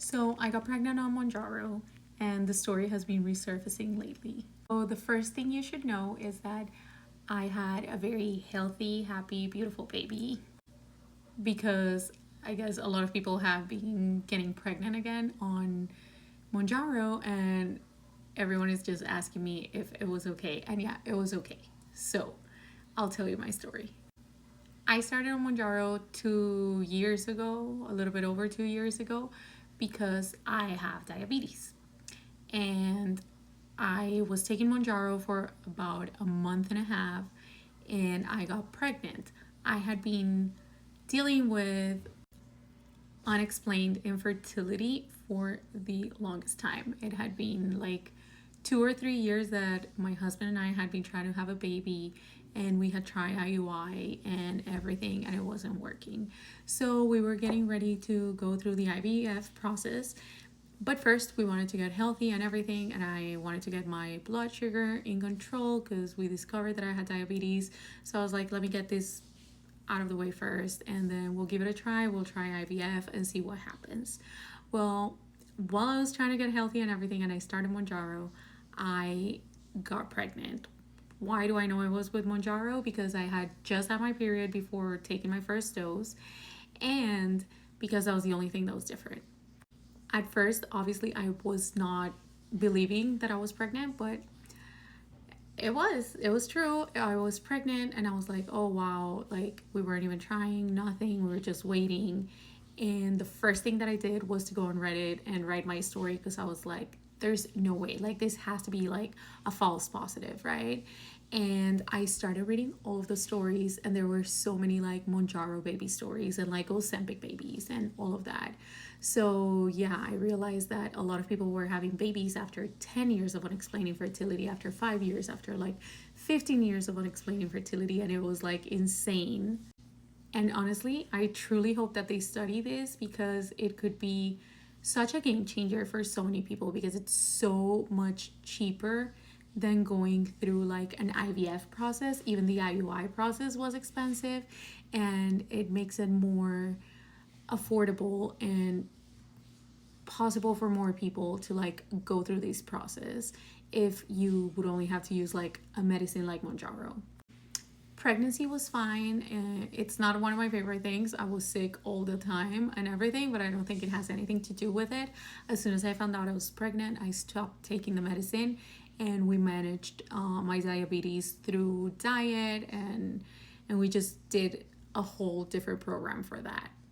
So I got pregnant on Mounjaro, and the story has been resurfacing lately. So the first thing you should know is that I had a very healthy, happy, beautiful baby because I guess a lot of people have been getting pregnant again on Mounjaro, and everyone is just asking me if it was okay. And yeah, it was okay. So I'll tell you my story. I started on Mounjaro 2 years ago, a little bit over 2 years ago, because I have diabetes. And I was taking Mounjaro for about a month and a half, and I got pregnant. I had been dealing with unexplained infertility for the longest time. It had been like 2 or 3 years that my husband and I had been trying to have a baby, and we had tried IUI and everything, and it wasn't working. So we were getting ready to go through the IVF process. But first, we wanted to get healthy and everything, and I wanted to get my blood sugar in control because we discovered that I had diabetes. So I was like, let me get this out of the way first, and then we'll give it a try. We'll try IVF and see what happens. Well, while I was trying to get healthy and everything, and I started Mounjaro, I got pregnant. Why do I know it was with Mounjaro? Because I had just had my period before taking my first dose, and because that was the only thing that was different. At first, obviously, I was not believing that I was pregnant, but it was true. I was pregnant, and I was like, oh wow, like we weren't even trying, nothing, we were just waiting. And the first thing that I did was to go on Reddit and write my story, because I was like, there's no way, like this has to be like a false positive, right? And I started reading all of the stories, and there were so many like Mounjaro baby stories and like Ozempic babies and all of that. So yeah, I realized that a lot of people were having babies after 10 years of unexplained infertility, after 5 years, after like 15 years of unexplained infertility, and it was like insane. And honestly, I truly hope that they study this, because it could be such a game changer for so many people, because it's so much cheaper than going through like an IVF process. Even the IUI process was expensive, and it makes it more affordable and possible for more people to like go through this process if you would only have to use like a medicine like Mounjaro. Pregnancy was fine. It's not one of my favorite things. I was sick all the time and everything, but I don't think it has anything to do with it. As soon as I found out I was pregnant, I stopped taking the medicine, and we managed my diabetes through diet, and we just did a whole different program for that.